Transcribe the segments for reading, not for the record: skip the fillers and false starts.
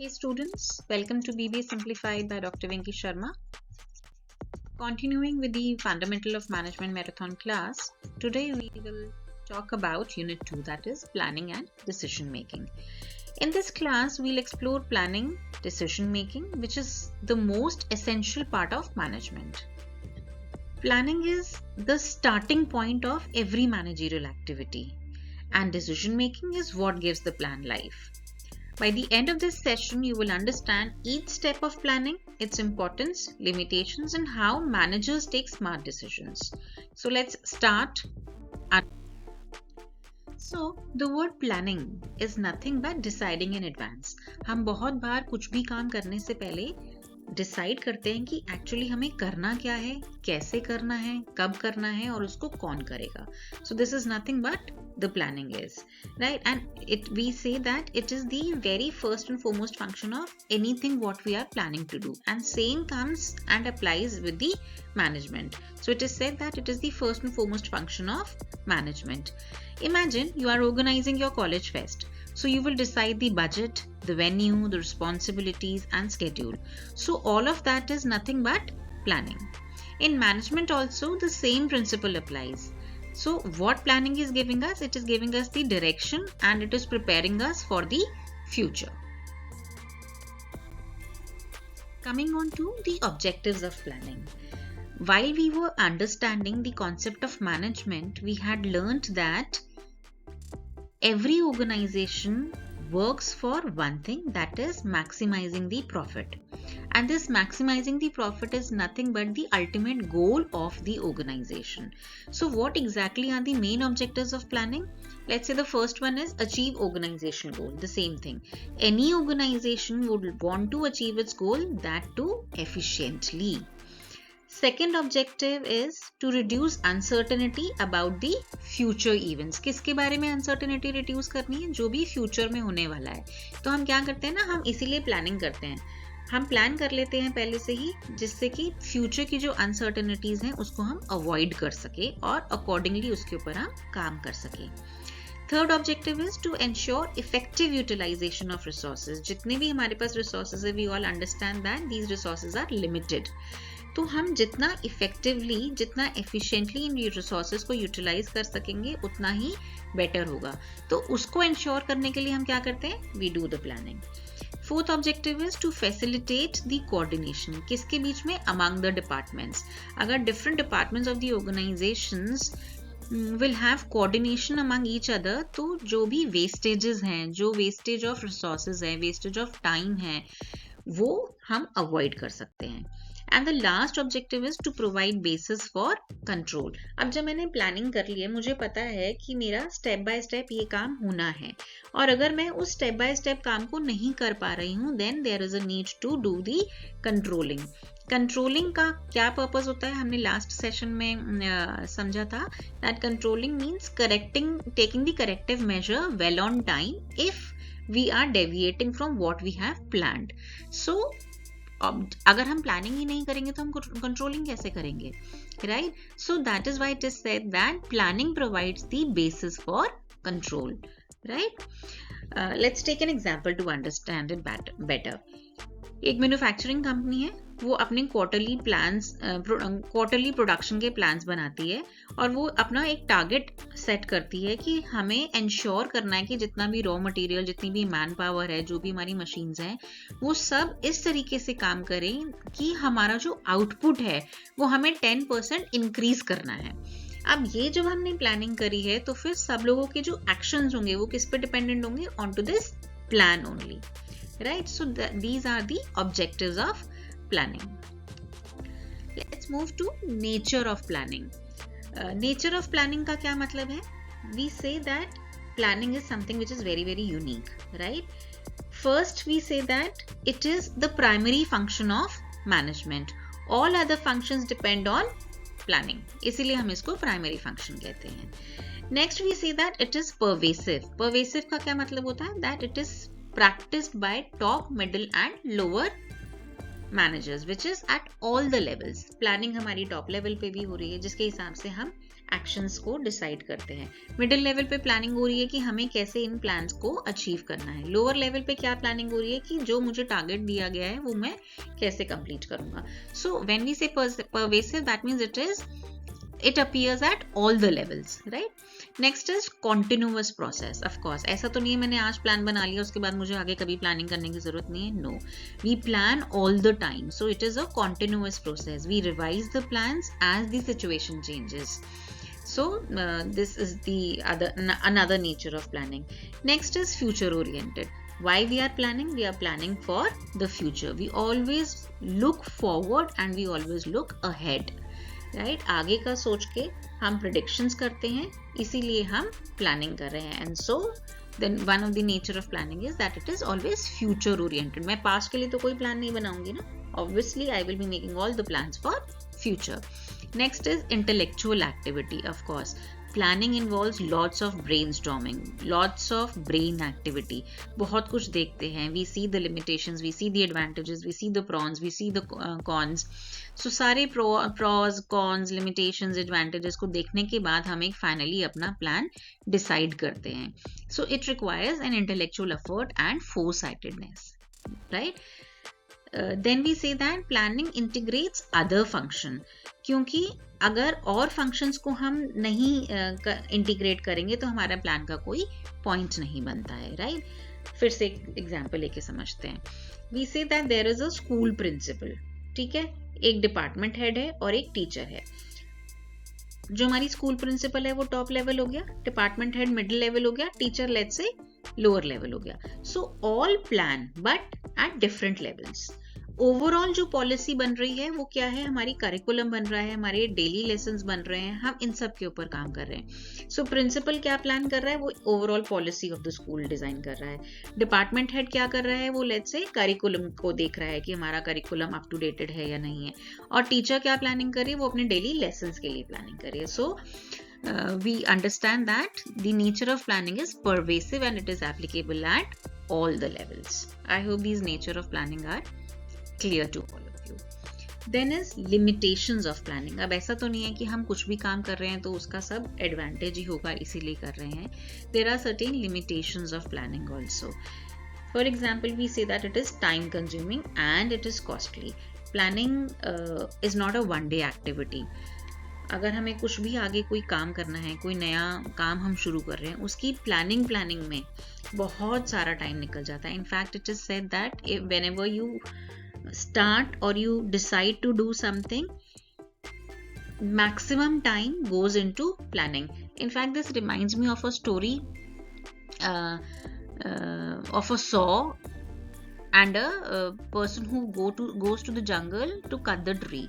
Hey students, welcome to BBA Simplified by Dr. Venki Sharma. Continuing with the Fundamental of Management Marathon class, today we will talk about Unit 2, that is Planning and Decision Making. In this class, we'll explore planning, decision making, which is the most essential part of management. Planning is the starting point of every managerial activity, and decision making is what gives the plan life. By the end of this session, you will understand each step of planning, its importance, limitations, and how managers take smart decisions. So let's start. So the word planning is nothing but deciding in advance. हम बहुत बार कुछ भी काम करने से पहले decide करते हैं कि एक्चुअली हमें करना क्या है, कैसे करना है, कब करना है और उसको कौन करेगा. So this is nothing but the planning is, right? And we say that it is the very first and foremost function of anything what we are planning to do. And same comes and applies with the management. So it is said that it is the first and foremost function of management. Imagine you are organizing your college fest. So you will decide the budget, the venue, the responsibilities and schedule. So all of that is nothing but planning. In management also the same principle applies. So what planning is giving us? It is giving us the direction and it is preparing us for the future. Coming on to the objectives of planning. While we were understanding the concept of management, we had learnt that every organization works for one thing, that is maximizing the profit. And this maximizing the profit is nothing but the ultimate goal of the organization. So what exactly are the main objectives of planning? Let's say the first one is achieve organization goal. The same thing. Any organization would want to achieve its goal, that too efficiently. Second objective is to reduce uncertainty about the future events. किसके बारे में uncertainty reduce करनी है? जो भी future में होने वाला है. तो हम क्या करते हैं ना, हम इसीलिए planning करते हैं. हम प्लान कर लेते हैं पहले से ही, जिससे कि फ्यूचर की जो अनसर्टेनिटीज हैं उसको हम अवॉइड कर सके और अकॉर्डिंगली उसके ऊपर हम काम कर सके. Third objective is to ensure effective utilisation of resources. जितने भी हमारे पास रिसोर्सेज है, we all understand that these resources are limited. तो हम जितना इफेक्टिवली, जितना एफिशिएंटली इन रिसोर्सेज को यूटिलाइज कर सकेंगे उतना ही बेटर होगा. तो उसको इंश्योर करने के लिए हम क्या करते हैं? We do the planning. Fourth objective is to facilitate the coordination. किसके बीच में? Among the departments. अगर different departments of the organisations will have coordination among each other, तो जो भी वेस्टेजेस हैं, जो वेस्टेज ऑफ रिसोर्सेज है, वेस्टेज ऑफ टाइम है, वो हम अवॉइड कर सकते हैं. And the last objective is to provide basis for control. अब जब मैंने प्लानिंग कर ली है, मुझे पता है कि मेरा स्टेप बाय स्टेप ये काम होना है, और अगर मैं उस स्टेप बाय स्टेप काम को नहीं कर पा रही हूँ, then there is a need to do the controlling. Controlling का क्या पर्पस होता है? हमने लास्ट सेशन में समझा था that controlling means correcting, taking the corrective measure well on time if we are deviating from what we have planned. So अगर हम प्लानिंग ही नहीं करेंगे तो हम कंट्रोलिंग कैसे करेंगे, right? So that is why it is said that planning provides the basis for control, right? Let's take an example to understand it better. एक manufacturing company है, वो अपने क्वार्टरली प्रोडक्शन के प्लान्स बनाती है और वो अपना एक टारगेट सेट करती है कि हमें इंश्योर करना है कि जितना भी रॉ मटेरियल, जितनी भी मैन पावर है, जो भी हमारी मशीन्स हैं, वो सब इस तरीके से काम करें कि हमारा जो आउटपुट है वो हमें 10% इंक्रीज करना है. अब ये जब हमने प्लानिंग करी है तो फिर सब लोगों के जो एक्शंस होंगे वो किस पे डिपेंडेंट होंगे? On to this plan only, right? So these are the objectives of planning. Let's move to nature of planning. Nature of planning का क्या मतलब है? We say that planning is something which is very very unique, right? First we say that it is the primary function of management. All other functions depend on planning. इसीलिए हम इसको primary function कहते हैं. Next we say that it is pervasive. Pervasive का क्या मतलब होता है? That it is practiced by top, middle and lower managers, which is at all the levels. Planning हमारी top level पे भी हो रही है, जिसके हिसाब से हम एक्शंस को डिसाइड करते हैं. मिडिल लेवल पे प्लानिंग हो रही है कि हमें कैसे इन प्लान्स को अचीव करना है. लोअर लेवल पे क्या प्लानिंग हो रही है कि जो मुझे टारगेट दिया गया है वो मैं कैसे कंप्लीट करूंगा. सो व्हेन वी से pervasive, that means it appears at all the levels, right? Next is continuous process. Of course, ऐसा तो नहीं है मैंने आज प्लान बना लिया उसके बाद मुझे आगे कभी प्लानिंग करने की जरूरत नहीं है. No, we plan all the time, so it is a continuous process. We revise the plans as the situation changes. So this is the another nature of planning. Next is future oriented. Why we are planning? We are planning for the future. We always look forward and we always look ahead. Right, आगे का सोच के हम predictions करते हैं, इसीलिए हम planning कर रहे हैं. And so then one of the nature of planning is that it is always future oriented. मैं पास्ट के लिए तो कोई प्लान नहीं बनाऊंगी ना, obviously I will be making all the plans for future. Next is intellectual activity. Of course planning involves lots of brainstorming, lots of brain activity. बहुत कुछ देखते हैं, we see the limitations, we see the advantages, we see the prawns, we see the cons. So सारे pros, cons, limitations, advantages को देखने के बाद हम एक फाइनली अपना प्लान डिसाइड करते हैं. So it requires an intellectual effort and foresightedness, right. Then we say that planning integrates other function, क्योंकि अगर और फंक्शंस को हम नहीं इंटीग्रेट करेंगे तो हमारा प्लान का कोई पॉइंट नहीं बनता है, राइट. फिर से एक एग्जांपल लेके समझते हैं. We say that there is a school principal, ठीक है, एक डिपार्टमेंट हेड है और एक टीचर है. जो हमारी स्कूल प्रिंसिपल है वो टॉप लेवल हो गया, डिपार्टमेंट हेड मिडिल लेवल हो गया, teacher let's say lower level हो गया. So all plan but at different levels. Overall जो पॉलिसी बन रही है वो क्या है, हमारी करिकुलम बन रहा है, हमारे डेली लेसन्स बन रहे हैं, हम इन सब के ऊपर काम कर रहे हैं. सो प्रिंसिपल क्या प्लान कर रहा है, वो overall policy of the school design कर रहा है. डिपार्टमेंट हेड क्या कर रहा है, वो लेट्स से करिकुलम को देख रहा है कि हमारा करिकुलम अप टू डेटेड है या नहीं है. और टीचर क्या प्लानिंग कर रही है, वो अपने डेली लेसन्स के लिए प्लानिंग कर रही है. सो we understand that the nature of planning is pervasive and it is applicable at all the levels. I hope these nature of planning are clear to all of you. Then is limitations of planning. अब ऐसा तो नहीं है कि हम कुछ भी काम कर रहे हैं तो उसका सब एडवांटेज ही होगा इसीलिए कर रहे हैं. There are certain limitations of planning also. For example, we say that it is time consuming and it is costly. Planning is not a one day activity. अगर हमें कुछ भी आगे कोई काम करना है, कोई नया काम हम शुरू कर रहे हैं, उसकी प्लानिंग में बहुत सारा टाइम निकल जाता है. In fact it is said that whenever you start और you decide to do something, maximum time goes into planning. In fact, this reminds me of a story of a saw and a person who goes to the jungle to cut the tree.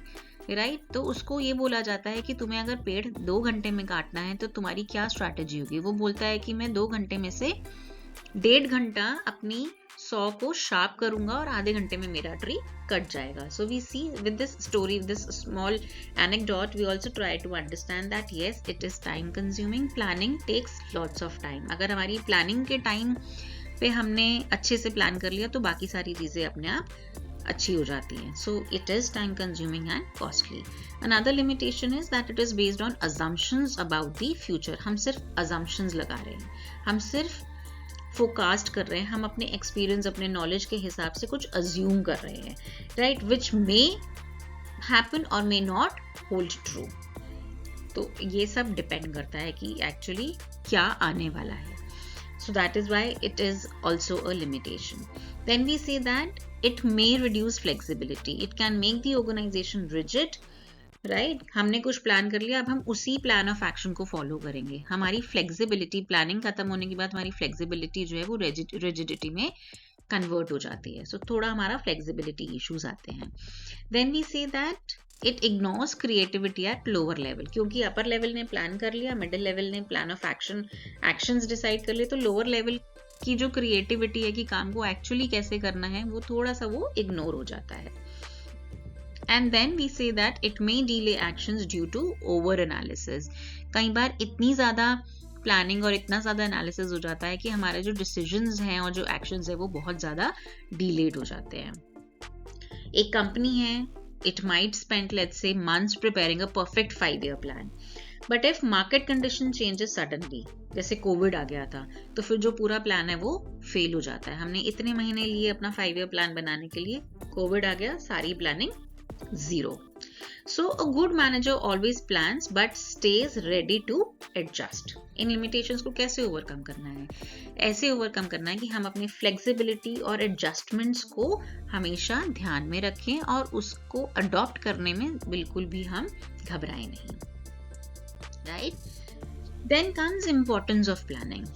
Right, तो उसको ये बोला जाता है कि तुम्हें अगर पेड़ 2 घंटे में काटना है तो तुम्हारी क्या स्ट्रैटेजी होगी. वो बोलता है कि मैं 2 घंटे में से 1.5 घंटा अपनी सॉ को शार्प करूंगा और आधे घंटे में मेरा ट्री कट जाएगा. So we see with this story, this small anecdote, we also try to understand that yes, it is time consuming. Planning takes lots of time. अगर हमारी प्लानिंग के टाइम पे हमने अच्छे से प्लान कर लिया तो बाकी सारी चीजें अपने आप अच्छी हो जाती हैं. So it is time consuming and costly. Another limitation is that it is based on assumptions about the future. हम सिर्फ अजम्पशंस लगा रहे हैं, हम सिर्फ फोरकास्ट कर रहे हैं, हम अपने एक्सपीरियंस, अपने नॉलेज के हिसाब से कुछ अज्यूम कर रहे हैं, राइट, विच मे हैपन और मे नॉट होल्ड ट्रू. तो ये सब डिपेंड करता है कि एक्चुअली क्या आने वाला है. So that is why it is also a limitation. Then we say that it may reduce flexibility. It can make the organization rigid, right? हमने कुछ प्लान कर लिया, अब हम उसी प्लान ऑफ एक्शन को फॉलो करेंगे. हमारी फ्लेक्सिबिलिटी, प्लानिंग खत्म होने के बाद हमारी फ्लेक्सिबिलिटी जो है वो रिजिडिटी में कन्वर्ट हो जाती है. सो थोड़ा हमारा फ्लेक्सिबिलिटी इश्यूज आते हैं. Then we say that it ignores creativity at lower level. क्योंकि अपर लेवल ने प्लान कर लिया, मिडिल लेवल ने प्लान ऑफ एक्शंस डिसाइड कर लिए, तो लोअर लेवल की जो क्रिएटिविटी है कि काम को एक्चुअली कैसे करना है वो थोड़ा सा वो इग्नोर हो जाता है. And then we say that it may delay actions due to over analysis. कई बार इतनी ज्यादा प्लानिंग और इतना ज्यादा एनालिसिस हो जाता है कि हमारे जो डिसीजंस हैं और जो एक्शंस है वो बहुत ज्यादा डिलेड हो जाते हैं. एक कंपनी है, it might spend let's say months preparing a perfect 5-year plan, but if market condition changes suddenly, जैसे कोविड आ गया था, तो फिर जो पूरा प्लान है वो फेल हो जाता है. हमने इतने महीने लिए अपना 5-year प्लान बनाने के लिए, कोविड आ गया, सारी planning zero. So a good manager always plans but stays ready to adjust. In limitations को कैसे overcome करना है? ऐसे overcome करना है कि हम अपनी flexibility और adjustments को हमेशा ध्यान में रखें और उसको adopt करने में बिल्कुल भी हम घबराएं नहीं. Right? Then comes importance of planning.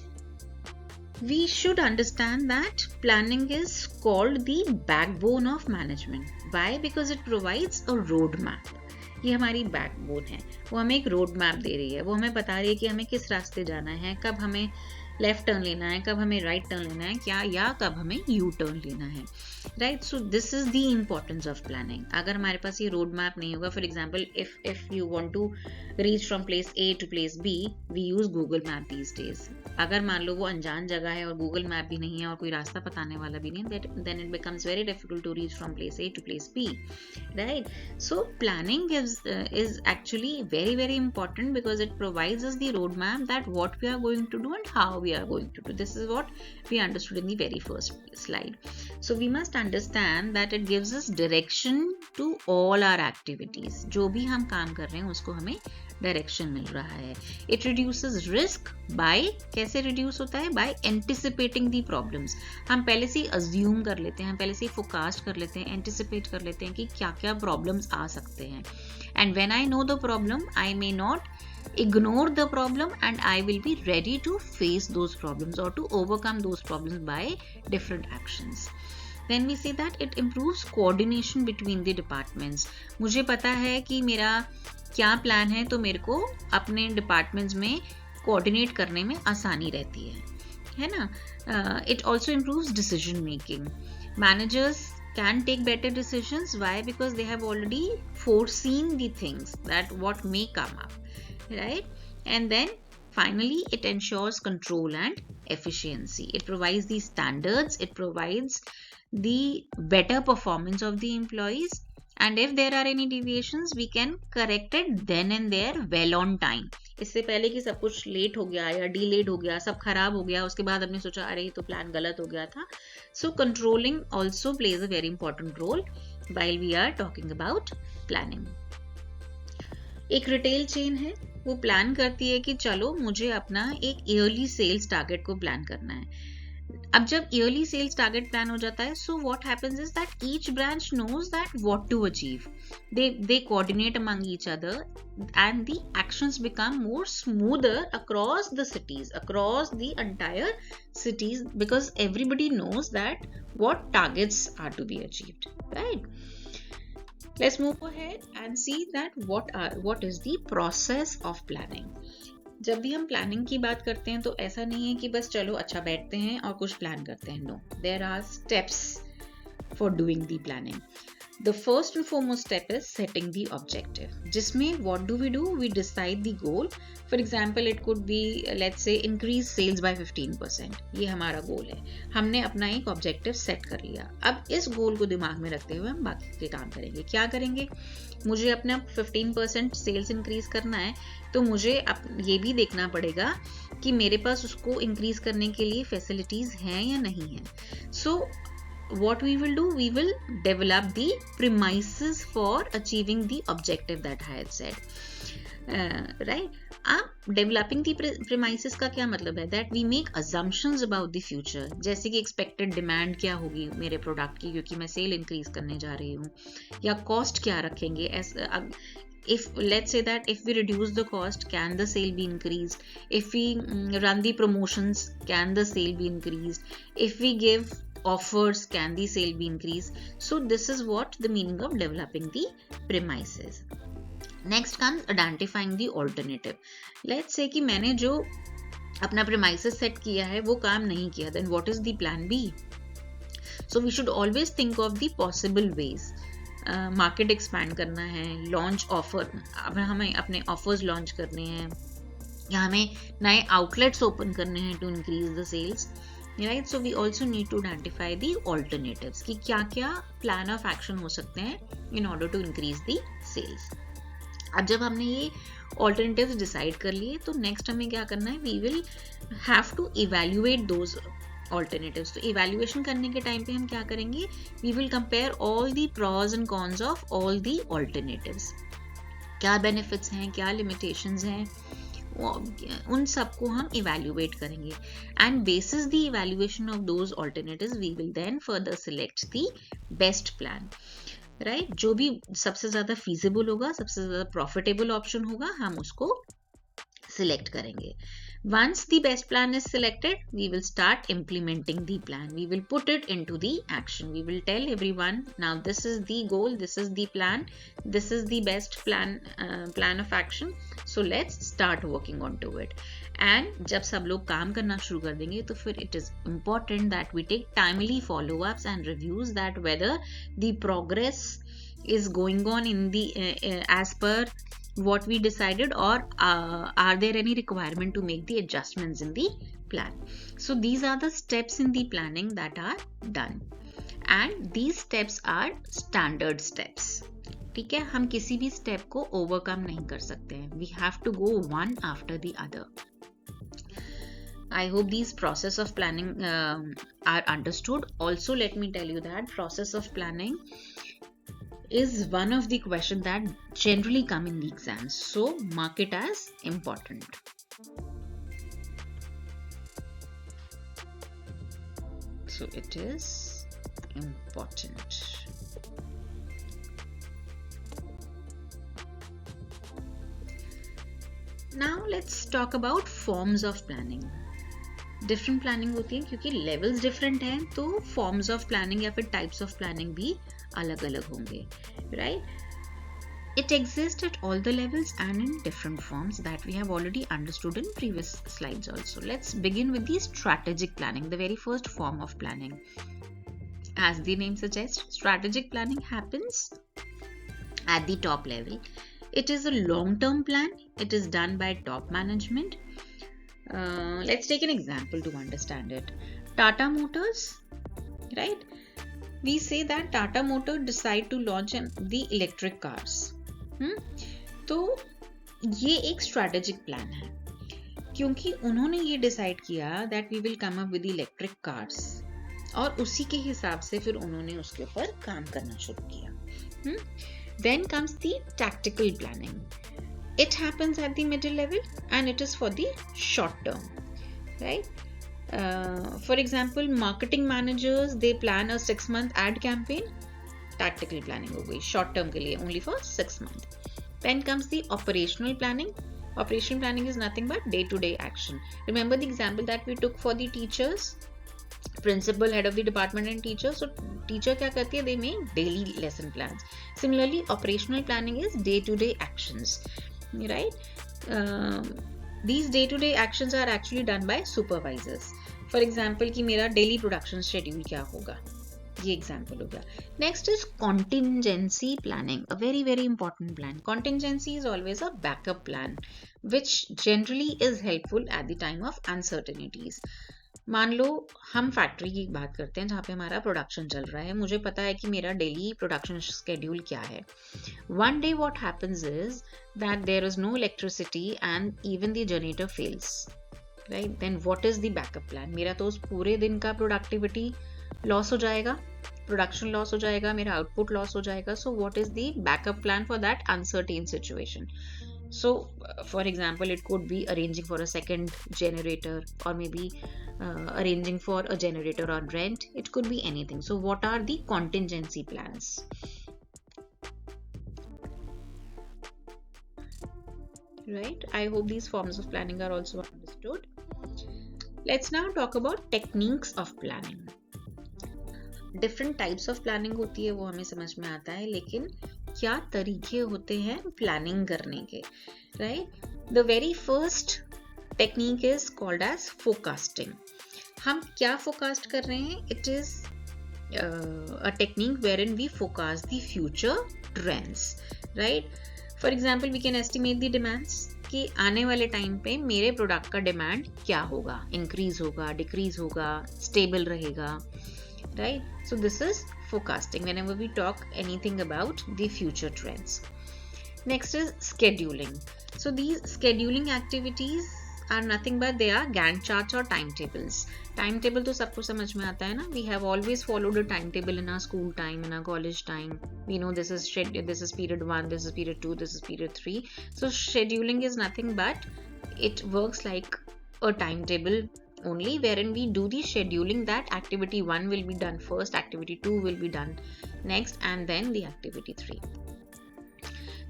We should understand that planning is called the backbone of management. Why? Because it provides a roadmap. ये हमारी बैकबोन है, वो हमें एक रोड मैप दे रही है, वो हमें बता रही है कि हमें किस रास्ते जाना है, कब हमें लेफ्ट टर्न लेना है, कब हमें राइट टर्न लेना है, क्या या कब हमें यू टर्न लेना है. Right. So this is the importance of planning. अगर हमारे पास ये रोड मैप नहीं होगा, for example if you want to reach from place A to place B, we use Google map these days. अगर मान लो वो अनजान जगह है और गूगल मैप भी नहीं है और कोई रास्ता बताने वाला भी नहीं, then it becomes very difficult to reach from place A to place B. Right. So planning is actually very very important because it provides us the roadmap that what we are going to do and how we are going to do. This is what we understood in the very first slide. So we must understand that it gives us direction to all our activities. जो भी हम काम कर रहे हैं उसको हमें direction मिल रहा है. इट रिड्यूसेस रिस्क बाय, कैसे रिड्यूस होता है? By anticipating the problems. हम पहले से अज्यूम कर लेते हैं, हम पहले से फोरकास्ट कर लेते हैं, एंटिसिपेट कर लेते हैं कि क्या क्या प्रॉब्लम्स आ सकते हैं. And when I know the problem, I may not ignore the problem and I will be ready to face those problems or to overcome those problems by different actions. Then we say that it improves coordination between the departments. मुझे पता है कि मेरा क्या plan है, तो मेरे को अपने डिपार्टमेंट्स में कोऑर्डिनेट करने में आसानी रहती है ना. It also improves decision making. Managers can take better decisions. Why? Because they have already foreseen the things that what may come up. Right? And then finally it ensures control and efficiency. It provides the standards, it provides the better performance of the employees, and if there are any deviations we can correct it then and there well on time. इससे पहले कि सब कुछ late हो गया या delayed हो गया, सब खराब हो गया, उसके बाद हमने सोचा अरे ये तो प्लान गलत हो गया था. So controlling also plays a very important role while we are talking about planning. एक रिटेल चेन है, वो प्लान करती है कि चलो मुझे अपना एक ईयरली सेल्स टारगेट को प्लान करना है. अब जब ईयरली सेल्स टारगेट प्लान हो जाता है, so what happens is that each branch knows that what to achieve. they coordinate among each other and the actions become more smoother across the cities, across the entire cities, because everybody knows that what targets are to be achieved. Right. Let's move ahead and see that what is the process of planning. जब भी हम planning की बात करते हैं तो ऐसा नहीं है कि बस चलो अच्छा बैठते हैं और कुछ प्लान करते हैं. No, there are steps for doing the planning. The first and foremost step is setting the objective, जिसमें what do? We decide the goal. For example, it could be let's say increase sales by 15%. ये हमारा गोल है, हमने अपना एक objective set कर लिया. अब इस गोल को दिमाग में रखते हुए हम बाकी के काम करेंगे. क्या करेंगे? मुझे अपना 15% सेल्स इंक्रीज करना है, तो मुझे ये भी देखना पड़ेगा कि मेरे पास उसको इंक्रीज करने के लिए फैसिलिटीज हैं या नहीं है. सो what we will do, we will develop the premises for achieving the objective that I had said. Right? अब developing the premises का क्या मतलब है? That we make assumptions about the future. जैसे कि expected demand क्या होगी मेरे प्रोडक्ट की, क्योंकि मैं सेल इंक्रीज करने जा रही हूँ, या कॉस्ट क्या रखेंगे. If let's say that if we reduce the cost, can the sale be increased? If we run the promotions, can the sale be increased? If we give offers, can the sale be increased? So this is what the meaning of developing the premises. Next comes identifying the alternative. Let's say कि मैंने जो अपना premises set किया है वो काम नहीं किया, then what is the plan B? So we should always think of the possible ways. Market expand करना है, लॉन्च ऑफर, हमें अपने ऑफर्स लॉन्च करने हैं, या हमें नए आउटलेट्स ओपन करने हैं to increase the sales. Right. So we also need to identify the alternatives कि क्या क्या प्लान ऑफ एक्शन हो सकते हैं in order to increase the sales. अब जब हमने ये ऑल्टरनेटिव्स डिसाइड कर लिए तो नेक्स्ट हमें क्या करना है, we will have to evaluate those alternatives. तो इवेल्युएशन करने के टाइम पे हम क्या करेंगे, we will compare all the pros and cons of all the alternatives. क्या बेनिफिट्स हैं, क्या लिमिटेशंस हैं, उन सबको हम इवेल्युएट करेंगे. And basis the evaluation of those alternatives we will then further select the best plan. Right, जो भी सबसे ज्यादा फीजिबल होगा, सबसे ज्यादा प्रॉफिटेबल ऑप्शन होगा, हम उसको सिलेक्ट करेंगे. Once the best plan is selected, we will start implementing the plan. We will put it into the action. We will tell everyone, now this is the goal, this is the plan, this is the best plan of action. So let's start working onto it. And जब सब लोग काम करना शुरू कर देंगे तो फिर it is important that we take timely follow-ups and reviews that whether the progress is going on in the as per what we decided, or are there any requirement to make the adjustments in the plan. So these are the steps in the planning that are done, and these steps are standard steps. ठीक है, हम किसी भी step को overcome नहीं कर सकते हैं. We have to go one after the other. I hope these process of planning are understood. Also, let me tell you that process of planning is one of the questions that generally come in the exams, so mark it as important. So it is important. Now let's talk about forms of planning. Different planning होती है क्योंकि levels different हैं, तो forms of planning या फिर types of planning भी अलग अलग होंगे. Right, it exist at all the levels and in different forms that we have already understood in previous slides also. Let's begin with the strategic planning, the very first form of planning. As the name suggest, strategic planning happens at the top level. It is a long-term plan. It is done by top management. Let's take an example to understand it. Tata Motors, right? We say that Tata Motors decide to launch the electric cars. तो ये एक strategic plan है क्योंकि उन्होंने ये decide किया that we will come up with electric cars, और उसी के हिसाब से फिर उन्होंने उसके ऊपर काम करना शुरू किया. Then comes the tactical planning. It happens at the middle level and it is for the short term, right? For example, marketing managers, they plan a 6-month ad campaign. Tactical planning हो गई short term के लिए, only for 6 months. Then comes the operational planning. Operational planning is nothing but day-to-day action. Remember the example that we took for the teachers? Principal, head of the department and teacher. So teacher क्या करती है? They make daily lesson plans. Similarly, operational planning is day-to-day actions, right? These day-to-day actions are actually done by supervisors. For example, कि मेरा daily production schedule क्या होगा, ये example हो गया. Next is contingency planning, a very very important plan. Contingency is always a backup plan, which generally is helpful at the time of uncertainties. मान लो हम factory की बात करते हैं जहाँ पे हमारा प्रोडक्शन चल रहा है, मुझे पता है कि मेरा डेली प्रोडक्शन स्केड्यूल क्या है. One day what happens is that there is no electricity and even the generator fails, right? Then what is the backup plan? मेरा तो उस पूरे दिन का प्रोडक्टिविटी लॉस हो जाएगा, प्रोडक्शन लॉस हो जाएगा, मेरा आउटपुट लॉस हो जाएगा. So what is the backup plan for that uncertain situation? So, for example, it could be arranging for a second generator, or maybe arranging for a generator on rent. It could be anything. So, what are the contingency plans? Right? I hope these forms of planning are also understood. Let's now talk about techniques of planning. Different types of planning होती है, वो हमें समझ में आता है, लेकिन क्या तरीके होते हैं प्लानिंग करने के, right? The very first technique is called as forecasting. हम क्या फोरकास्ट कर रहे हैं? It is a technique wherein we forecast the future trends, right? For example, we can estimate the demands. कि आने वाले टाइम पे मेरे प्रोडक्ट का डिमांड क्या होगा, इंक्रीज होगा, डिक्रीज होगा, स्टेबल रहेगा, right? So this is forecasting whenever we talk anything about the future trends. Next is scheduling. So these scheduling activities are nothing but they are Gantt charts or timetables. Timetable तो सबको समझ में आता है ना. We have always followed a timetable in our school time, in our college time. We know this is period 1, this is period 2, this is period 3. So scheduling is nothing but it works like a timetable only, wherein we do the scheduling that activity 1 will be done first, activity 2 will be done next, and then the activity 3.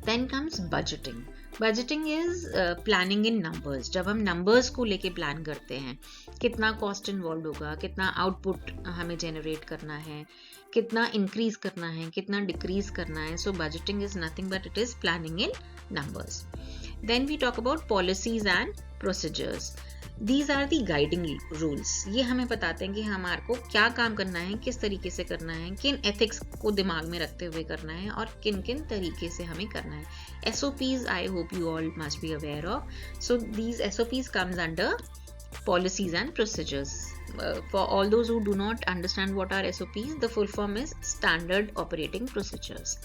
Then comes budgeting. Budgeting is planning in numbers. जब हम numbers को लेके plan करते हैं, कितना cost involved होगा, कितना output हमें generate करना है, कितना increase करना है, कितना decrease करना है. So budgeting is nothing but it is planning in numbers. Then we talk about policies and procedures. These are the guiding rules. ये हमें बताते हैं कि हमारे को क्या काम करना है, किस तरीके से करना है, किन ethics को दिमाग में रखते हुए करना है और किन किन तरीके से हमें करना है. SOPs I hope you all must be aware of. So these SOPs comes under policies and procedures. For all those who do not understand what are SOPs, the full form is Standard Operating Procedures.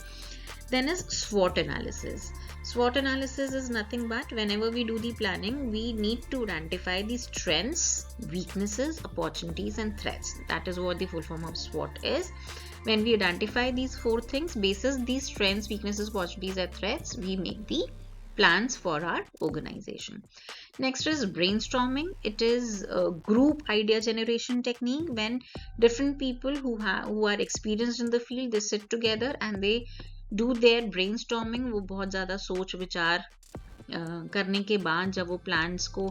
Then is SWOT analysis. SWOT analysis is nothing but whenever we do the planning, we need to identify the strengths, weaknesses, opportunities and threats. That is what the full form of SWOT is. When we identify these 4 things, basis these strengths, weaknesses, opportunities and threats, we make the plans for our organization. Next is brainstorming. It is a group idea generation technique when different people who are experienced in the field, they sit together and they do their brainstorming. वो बहुत ज़्यादा सोच विचार करने के बाद जब वो plans को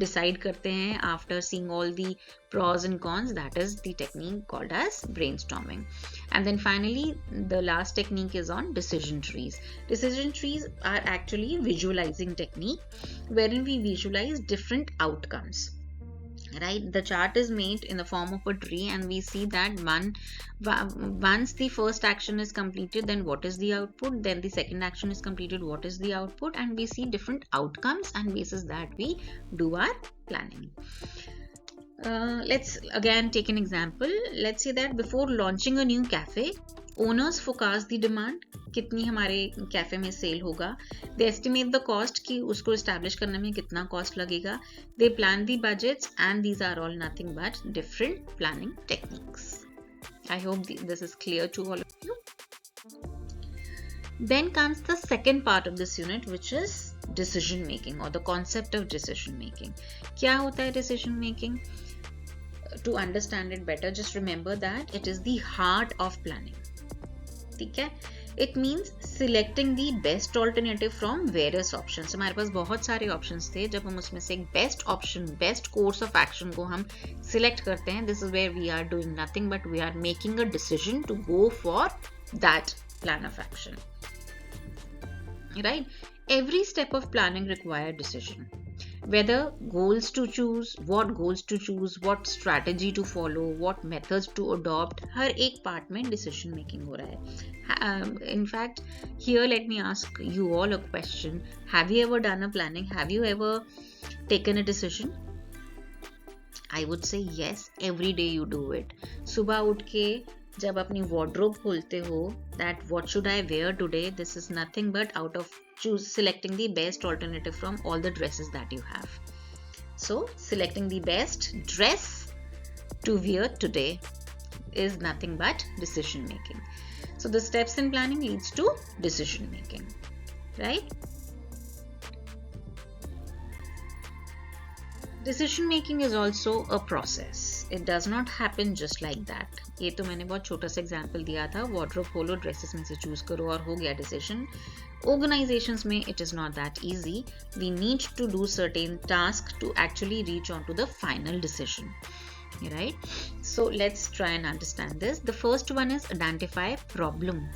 decide करते हैं after seeing all the pros and cons, that is the technique called as brainstorming. And then finally the last technique is on decision trees. Decision trees are actually visualizing technique wherein we visualize different outcomes. Right, the chart is made in the form of a tree and we see that once the first action is completed, then what is the output, then the second action is completed, what is the output, and we see different outcomes and basis that we do our planning. Let's again take an example. Let's say that before launching a new cafe, owners forecast the demand, कितनी हमारे cafe में cell होगा. They estimate the cost कि उसको establish करने में कितना cost लगेगा. They plan the budgets and these are all nothing but different planning techniques. I hope this is clear to all of you. Then comes the second part of this unit, which is decision making or the concept of decision making. क्या होता है decision making? To understand it better, just remember that it is the heart of planning. ठीक है? It means selecting the best alternative from various options. हमारे पास बहुत सारे options थे. जब हम उसमें से एक best option, best course of action को हम select करते हैं, this is where we are doing nothing but we are making a decision to go for that plan of action. Right? Every step of planning requires decision. Whether goals to choose, what goals to choose, what strategy to follow, what methods to adopt, हर एक part में decision making हो रहा है. In fact, here let me ask you all a question. Have you ever done a planning? Have you ever taken a decision? I would say yes. Every day you do it. सुबह उठ के जब अपनी wardrobe खोलते हो, that what should I wear today? This is nothing but out of selecting the best alternative from all the dresses that you have. So selecting the best dress to wear today is nothing but decision making. So the steps in planning leads to decision making, right? Decision making is also a process. It does not happen just like that. ये तो मैंने बहुत छोटा सा example दिया था. Wardrobe खोलो, dresses में से चूज करो और हो गया डिसीजन. Organizations में it is not that easy. We need to do certain tasks to actually reach on to the final decision. Right? So let's try and understand this. The first one is identify problem.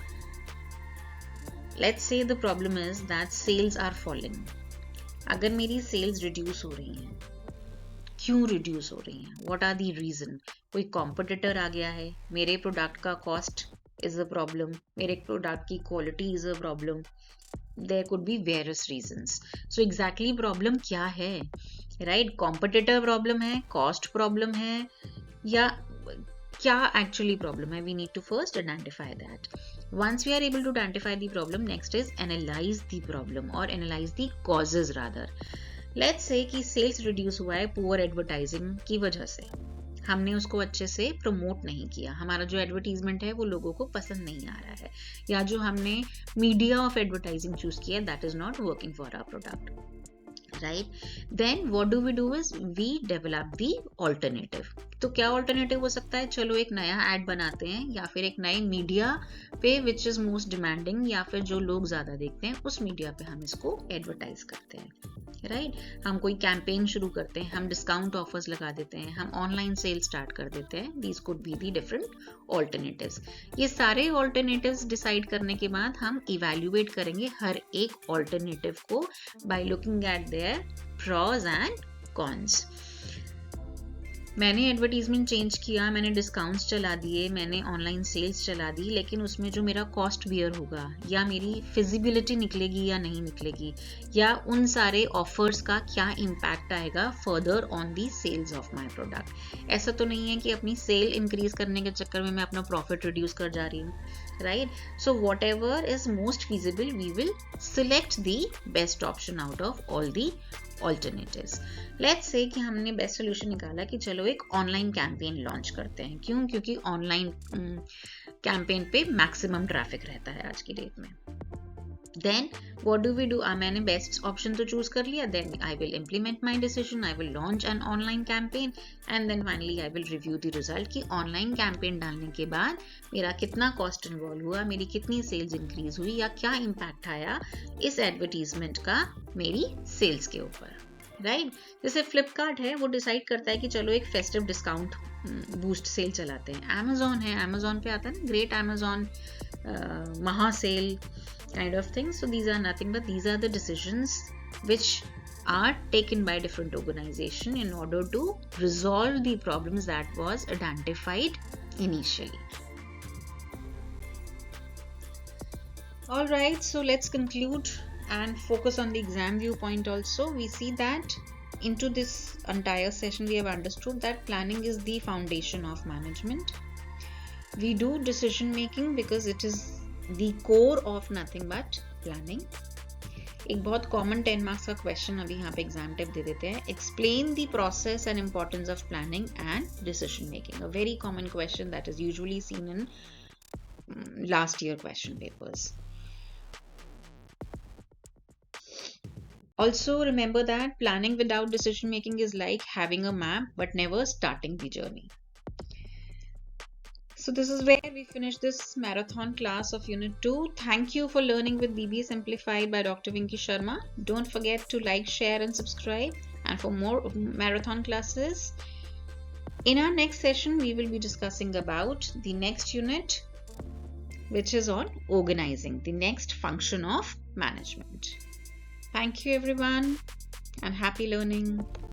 Let's say the problem is that sales are falling. अगर मेरी sales reduce हो रही हैं, क्यों reduce हो रही हैं? What are the reason? कोई competitor आ गया है, मेरे product का cost is a problem, मेरे product की quality is a problem, there could be various reasons. So exactly problem क्या है, right? Competitor problem है, cost problem है, या क्या actually problem है? We need to first identify that. Once we are able to identify the problem, next is analyze the problem or analyze the causes rather. Let's say कि sales reduce हुआ है poor advertising की वजह से, हमने उसको अच्छे से प्रमोट नहीं किया, हमारा जो एडवर्टीजमेंट है वो लोगों को पसंद नहीं आ रहा है, या जो हमने मीडिया ऑफ एडवर्टाइजिंग चूज किया that is not working for our product, right? Then what do we do is we develop the alternative. तो क्या ऑल्टरनेटिव हो सकता है? चलो एक नया ऐड बनाते हैं, या फिर एक नए मीडिया पे विच इज मोस्ट डिमांडिंग, या फिर जो लोग ज्यादा देखते हैं उस मीडिया पे हम इसको एडवर्टाइज करते हैं, राइट? हम कोई कैंपेन शुरू करते हैं, हम डिस्काउंट ऑफर्स लगा देते हैं, हम ऑनलाइन सेल स्टार्ट कर देते हैं. These could be the different alternatives. ये सारे ऑल्टरनेटिव्स डिसाइड करने के बाद हम इवैल्यूएट करेंगे हर एक ऑल्टरनेटिव को by looking at there pros and cons. मैंने एडवर्टीजमेंट चेंज किया, मैंने डिस्काउंट्स चला दिए, मैंने ऑनलाइन सेल्स चला दी, लेकिन उसमें जो मेरा कॉस्ट बियर होगा, या मेरी फिजिबिलिटी निकलेगी या नहीं निकलेगी, या उन सारे ऑफर्स का क्या इम्पैक्ट आएगा further on the sales of my product. ऐसा तो नहीं है कि अपनी सेल इंक्रीज करने के चक्कर में मैं अपना प्रॉफिट रिड्यूस कर जा रही हूँ, right? So whatever is most feasible we will select the best option out of all the alternatives. Let's say कि हमने बेस्ट सोल्यूशन निकाला कि चलो एक ऑनलाइन कैंपेन लॉन्च करते हैं. क्यों? क्योंकि ऑनलाइन कैंपेन पे मैक्सिमम ट्रैफिक रहता है आज की डेट में. Then what do we do? मैंने बेस्ट ऑप्शन तो चूज कर लिया, then I will implement my decision, I will launch an online campaign, and then finally I will review the result कि ऑनलाइन कैंपेन डालने के बाद मेरा कितना कॉस्ट इन्वॉल्व हुआ, मेरी कितनी सेल्स इंक्रीज हुई, या क्या इम्पैक्ट आया इस एडवर्टीजमेंट का मेरी सेल्स के ऊपर, राइट? जैसे फ्लिपकार्ट है, वो डिसाइड करता है कि चलो एक फेस्टिव डिस्काउंट बूस्ट सेल चलाते हैं. अमेजोन है, अमेजोन पे आता है ना ग्रेट अमेजोन महा cell kind of things. So these are nothing but these are the decisions which are taken by different organization in order to resolve the problems that was identified initially. All right, so let's conclude and focus on the exam viewpoint also. We see that into this entire session we have understood that planning is the foundation of management. We do decision making because it is the core of nothing but planning. एक बहुत common 10 marks का question अभी यहाँ पे exam tip दे देते हैं. Explain the process and importance of planning and decision making. A very common question that is usually seen in last year question papers. Also remember that planning without decision making is like having a map but never starting the journey. So this is where we finish this marathon class of Unit 2. Thank you for learning with BBA Simplified by Dr. Vinky Sharma. Don't forget to like, share and subscribe. And for more marathon classes, in our next session, we will be discussing about the next unit, which is on organizing, the next function of management. Thank you everyone and happy learning.